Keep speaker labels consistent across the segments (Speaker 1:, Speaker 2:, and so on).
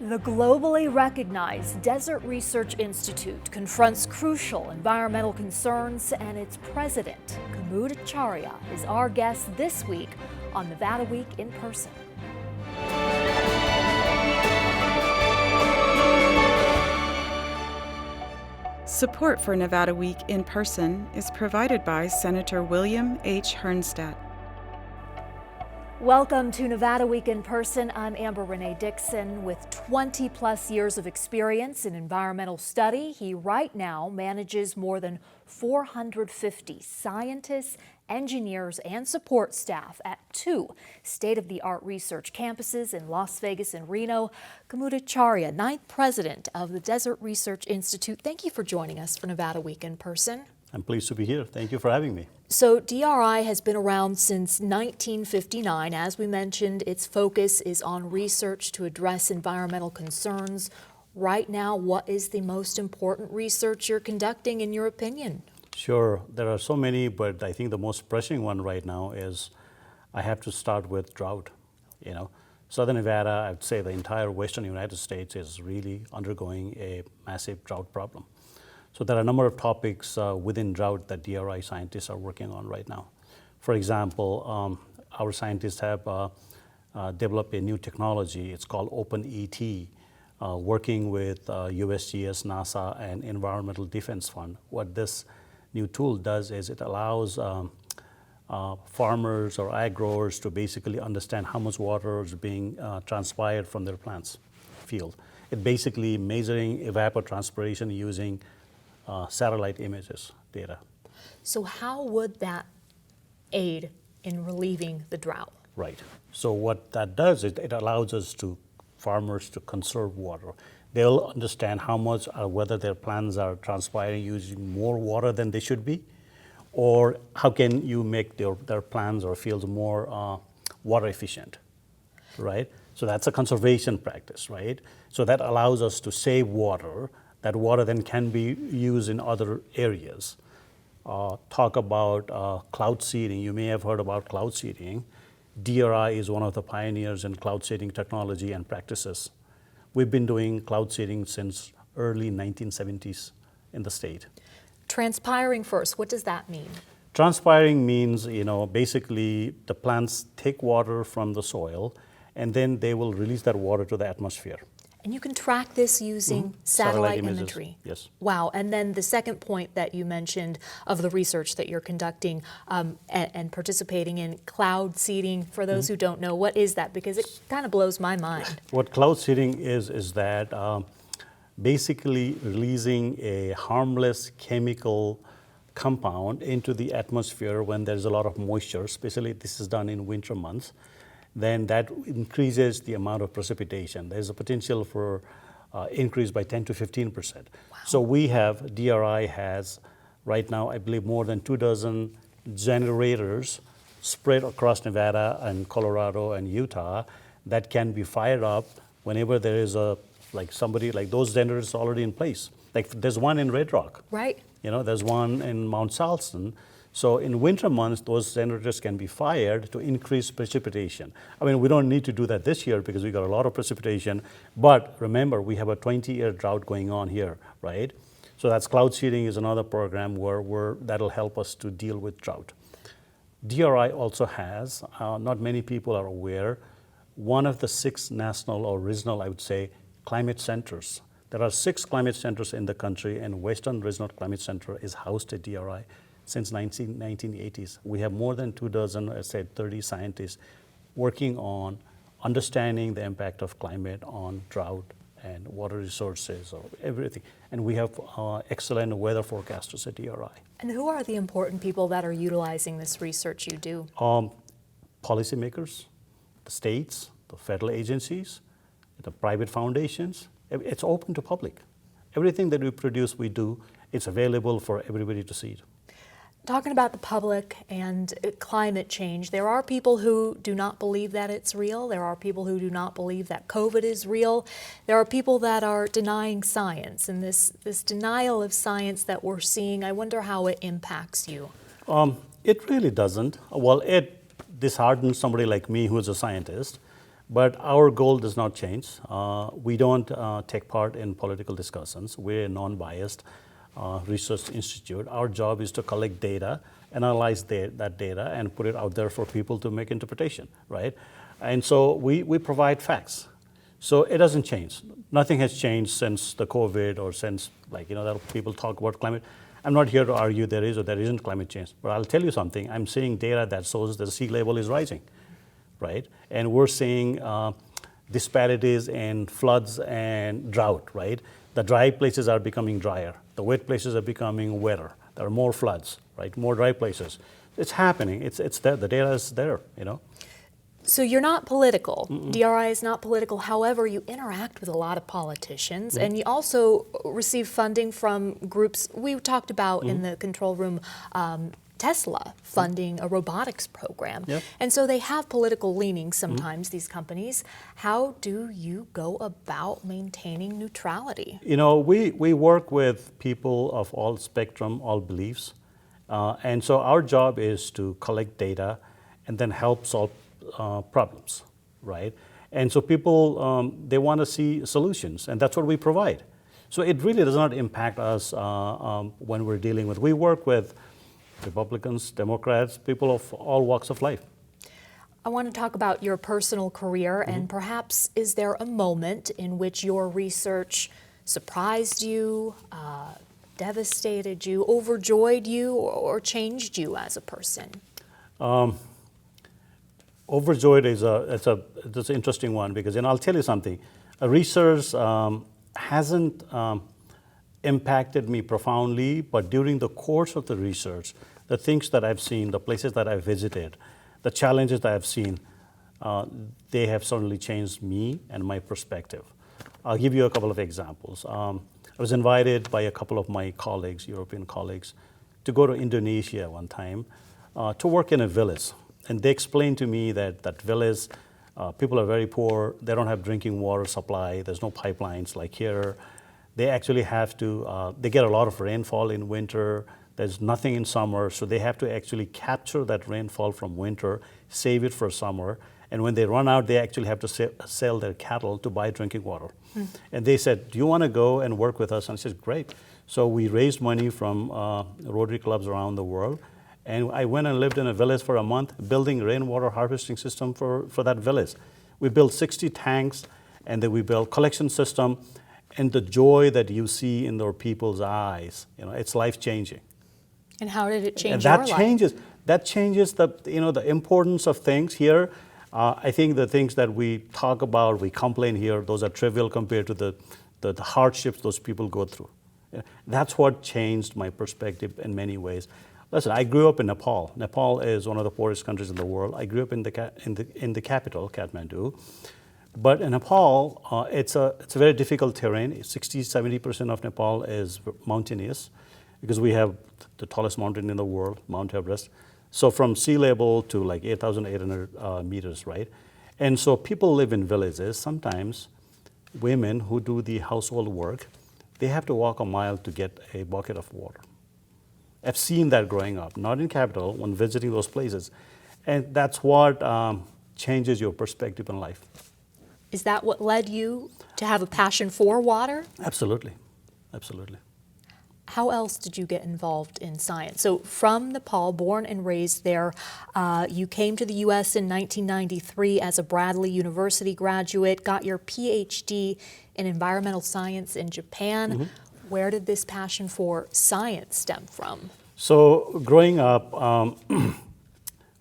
Speaker 1: The globally recognized Desert Research Institute confronts crucial environmental concerns, and its president, Kumud Acharya, is our guest this week on Nevada Week in Person.
Speaker 2: Support for Nevada Week in Person is provided by Senator William H. Hernstadt.
Speaker 1: Welcome to Nevada Week in Person. I'm Amber Renee Dixon. With 20 plus years of experience in environmental study, he right now manages more than 450 scientists, engineers, and support staff at two state-of-the-art research campuses in Las Vegas and Reno. Kumud Acharya, ninth president of the Desert Research Institute. Thank you for joining us for Nevada Week in Person.
Speaker 3: I'm pleased to be here. Thank you for having me.
Speaker 1: So DRI has been around since 1959. As we mentioned, its focus is on research to address environmental concerns. Right now, what is the most important research you're conducting, in your opinion?
Speaker 3: Sure, there are so many, but I think the most pressing one right now is I have to start with drought. Southern Nevada, I would say the entire western United States is really undergoing a massive drought problem. So there are a number of topics within drought that DRI scientists are working on right now. For example, our scientists have developed a new technology. It's called OpenET, working with USGS, NASA, and Environmental Defense Fund. What this new tool does is it allows farmers or ag growers to basically understand how much water is being transpired from their plants field. It basically measuring evapotranspiration using satellite images data.
Speaker 1: So how would that aid in relieving the drought?
Speaker 3: Right. So what that does is it allows farmers to conserve water. They'll understand how much whether their plants are transpiring using more water than they should be, or how can you make their plants or fields more water efficient, right? So that's a conservation practice, right? So that allows us to save water. That water then can be used in other areas. Talk about cloud seeding. You may have heard about cloud seeding. DRI is one of the pioneers in cloud seeding technology and practices. We've been doing cloud seeding since early 1970s in the state.
Speaker 1: Transpiring first, what does that mean?
Speaker 3: Transpiring means, basically the plants take water from the soil and then they will release that water to the atmosphere.
Speaker 1: And you can track this using satellite imagery.
Speaker 3: Yes.
Speaker 1: Wow. And then the second point that you mentioned of the research that you're conducting and participating in, cloud seeding. For those who don't know, what is that? Because it kind of blows my mind.
Speaker 3: What cloud seeding is that basically releasing a harmless chemical compound into the atmosphere when there's a lot of moisture, especially this is done in winter months. Then that increases the amount of precipitation. There's a potential for increase by 10 to 15%. Wow. So DRI has right now, I believe, more than 24 generators spread across Nevada and Colorado and Utah that can be fired up whenever there is those generators already in place. Like there's one in Red Rock.
Speaker 1: Right.
Speaker 3: There's one in Mount Charleston. So in winter months, those generators can be fired to increase precipitation. I mean, we don't need to do that this year because we got a lot of precipitation, but remember, we have a 20-year drought going on here, right? So that's cloud seeding is another program where that'll help us to deal with drought. DRI also has, not many people are aware, one of the 6 national or regional, I would say, climate centers. There are 6 climate centers in the country, and Western Regional Climate Center is housed at DRI. Since 1980s. We have more than 24, I said 30 scientists working on understanding the impact of climate on drought and water resources or everything. And we have excellent weather forecasters at DRI.
Speaker 1: And who are the important people that are utilizing this research you do?
Speaker 3: Policymakers, the states, the federal agencies, the private foundations. It's open to public. Everything that we produce, we do. It's available for everybody to see.
Speaker 1: Talking about the public and climate change, there are people who do not believe that it's real. There are people who do not believe that COVID is real. There are people that are denying science. And this denial of science that we're seeing, I wonder how it impacts you.
Speaker 3: It really doesn't. Well, it disheartens somebody like me who is a scientist. But our goal does not change. We don't take part in political discussions. We're a non-biased research institute. Our job is to collect data, analyze that data, and put it out there for people to make interpretation, right? And so we provide facts. So it doesn't change. Nothing has changed since the COVID or since, like, that people talk about climate. I'm not here to argue there is or there isn't climate change, but I'll tell you something. I'm seeing data that shows that the sea level is rising, right? And we're seeing disparities in floods and drought, right? The dry places are becoming drier. The wet places are becoming wetter. There are more floods, right? More dry places. It's happening. It's there. The data is there,
Speaker 1: So you're not political. DRI is not political. However, you interact with a lot of politicians, and you also receive funding from groups we talked about in the control room. Tesla funding a robotics program.
Speaker 3: Yep.
Speaker 1: And so they have political leanings sometimes, these companies. How do you go about maintaining neutrality?
Speaker 3: We work with people of all spectrum, all beliefs. And so our job is to collect data and then help solve problems, right? And so people, they want to see solutions, and that's what we provide. So it really does not impact us when we're dealing with, we work with Republicans, Democrats, people of all walks of life.
Speaker 1: I want to talk about your personal career, and perhaps is there a moment in which your research surprised you, devastated you, overjoyed you, or changed you as a person?
Speaker 3: Overjoyed is it's an interesting one because, I'll tell you something. Research hasn't impacted me profoundly, but during the course of the research, the things that I've seen, the places that I've visited, the challenges that I've seen, they have certainly changed me and my perspective. I'll give you a couple of examples. I was invited by a couple of my colleagues, European colleagues, to go to Indonesia one time to work in a village. And they explained to me that village, people are very poor, they don't have drinking water supply, there's no pipelines like here. They actually have to, they get a lot of rainfall in winter, there's nothing in summer, so they have to actually capture that rainfall from winter, save it for summer, and when they run out, they actually have to sell their cattle to buy drinking water. And they said, do you want to go and work with us? And I said, great. So we raised money from Rotary clubs around the world, and I went and lived in a village for a month, building rainwater harvesting system for that village. We built 60 tanks, and then we built collection system, and the joy that you see in their people's eyes, it's life-changing.
Speaker 1: And how did it change
Speaker 3: And
Speaker 1: your
Speaker 3: that
Speaker 1: life?
Speaker 3: That changes the importance of things here. I think the things that we talk about, we complain here, those are trivial compared to the hardships those people go through. That's what changed my perspective in many ways. Listen, I grew up in Nepal. Nepal is one of the poorest countries in the world. I grew up in the capital, Kathmandu. But in Nepal, it's a very difficult terrain. 60-70% of Nepal is mountainous because we have the tallest mountain in the world, Mount Everest. So from sea level to like 8,800 meters, right? And so people live in villages. Sometimes women who do the household work, they have to walk a mile to get a bucket of water. I've seen that growing up, not in capital, when visiting those places. And that's what changes your perspective in life.
Speaker 1: Is that what led you to have a passion for water?
Speaker 3: Absolutely, absolutely.
Speaker 1: How else did you get involved in science? So from Nepal, born and raised there, you came to the U.S. in 1993 as a Bradley University graduate, got your PhD in environmental science in Japan. Where did this passion for science stem from?
Speaker 3: So growing up,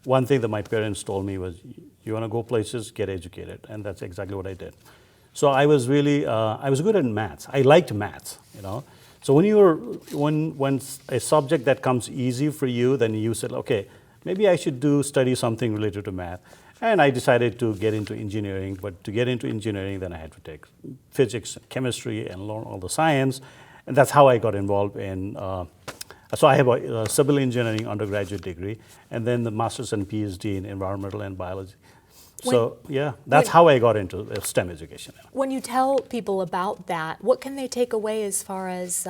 Speaker 3: one thing that my parents told me was, you want to go places, get educated. And that's exactly what I did. So I was really, I was good at maths. I liked maths, So when a subject that comes easy for you, then you said, okay, maybe I should study something related to math. And I decided to get into engineering, but to get into engineering, then I had to take physics, chemistry, and learn all the science. And that's how I got involved in, so I have a civil engineering undergraduate degree, and then the master's and PhD in environmental and biology. That's how I got into STEM education.
Speaker 1: When you tell people about that, what can they take away as far as,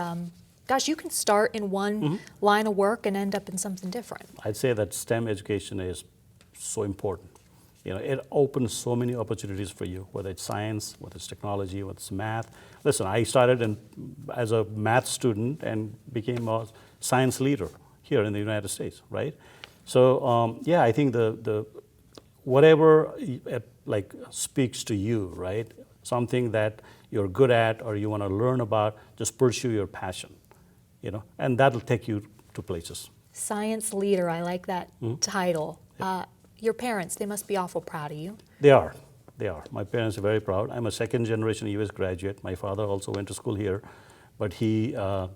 Speaker 1: gosh, you can start in one line of work and end up in something different?
Speaker 3: I'd say that STEM education is so important. It opens so many opportunities for you, whether it's science, whether it's technology, whether it's math. Listen, I started as a math student and became a science leader here in the United States, right? So yeah, I think the whatever like speaks to you, right? Something that you're good at or you want to learn about, just pursue your passion, and that'll take you to places.
Speaker 1: Science leader, I like that title. Your parents, they must be awful proud of you.
Speaker 3: They are. My parents are very proud. I'm a second generation US graduate. My father also went to school here, but he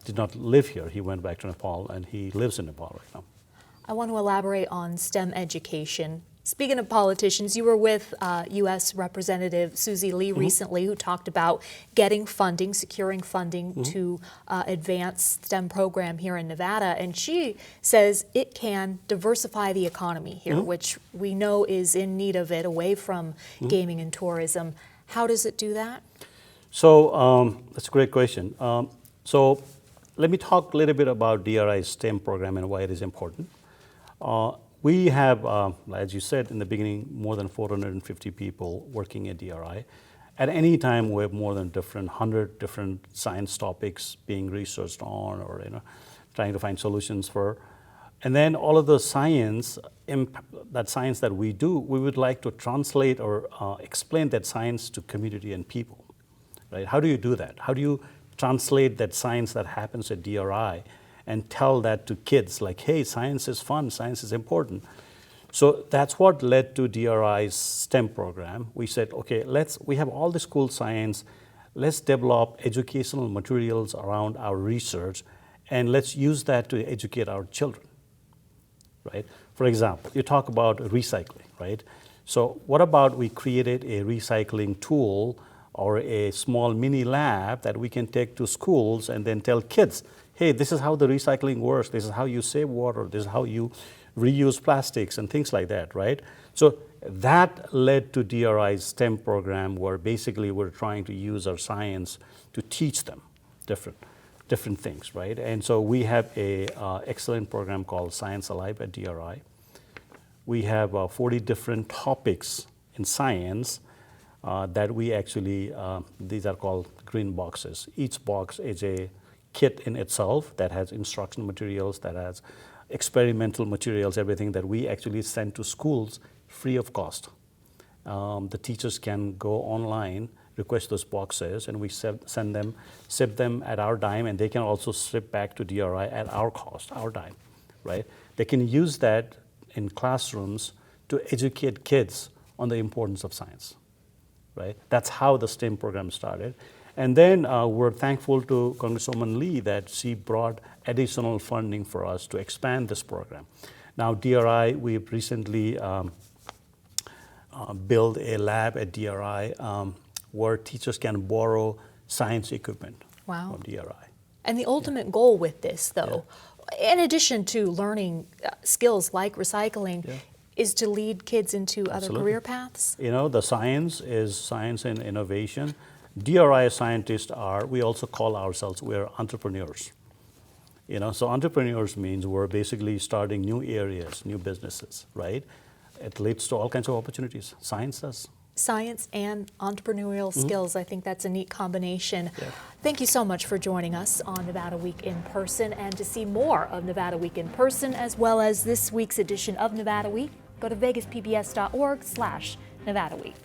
Speaker 3: did not live here. He went back to Nepal, and he lives in Nepal right now.
Speaker 1: I want to elaborate on STEM education. Speaking of politicians, you were with U.S. Representative Susie Lee recently, who talked about getting funding, securing funding to advance STEM program here in Nevada. And she says it can diversify the economy here, which we know is in need of it, away from gaming and tourism. How does it do that?
Speaker 3: So that's a great question. So let me talk a little bit about DRI's STEM program and why it is important. We have, as you said in the beginning, more than 450 people working at DRI. At any time, we have more than 100 different science topics being researched on, or trying to find solutions for. And then all of the science, that science that we do, we would like to translate or explain that science to community and people. Right? How do you do that? How do you translate that science that happens at DRI and tell that to kids, like, hey, science is fun, science is important. So that's what led to DRI's STEM program. We said, okay, we have all this cool science, let's develop educational materials around our research, and let's use that to educate our children, right? For example, you talk about recycling, right? So what about we created a recycling tool or a small mini lab that we can take to schools and then tell kids, hey, this is how the recycling works, this is how you save water, this is how you reuse plastics and things like that, right? So that led to DRI's STEM program, where basically we're trying to use our science to teach them different things, right? And so we have a excellent program called Science Alive at DRI. We have 40 different topics in science that we actually, these are called green boxes. Each box is a kit in itself that has instructional materials, that has experimental materials, everything that we actually send to schools free of cost. The teachers can go online, request those boxes, and we ship them at our dime, and they can also ship back to DRI at our cost, our dime, right? They can use that in classrooms to educate kids on the importance of science, right? That's how the STEM program started. And then we're thankful to Congresswoman Lee that she brought additional funding for us to expand this program. Now, DRI, we've recently built a lab at DRI where teachers can borrow science equipment from DRI.
Speaker 1: And the ultimate goal with this, though, in addition to learning skills like recycling, is to lead kids into other career paths?
Speaker 3: The science is science and innovation. DRI scientists we also call ourselves, we're entrepreneurs. So entrepreneurs means we're basically starting new areas, new businesses, right? It leads to all kinds of opportunities. Science does.
Speaker 1: Science and entrepreneurial skills, I think that's a neat combination. Thank you so much for joining us on Nevada Week in Person. And to see more of Nevada Week in Person, as well as this week's edition of Nevada Week, go to vegaspbs.org/Nevada Week.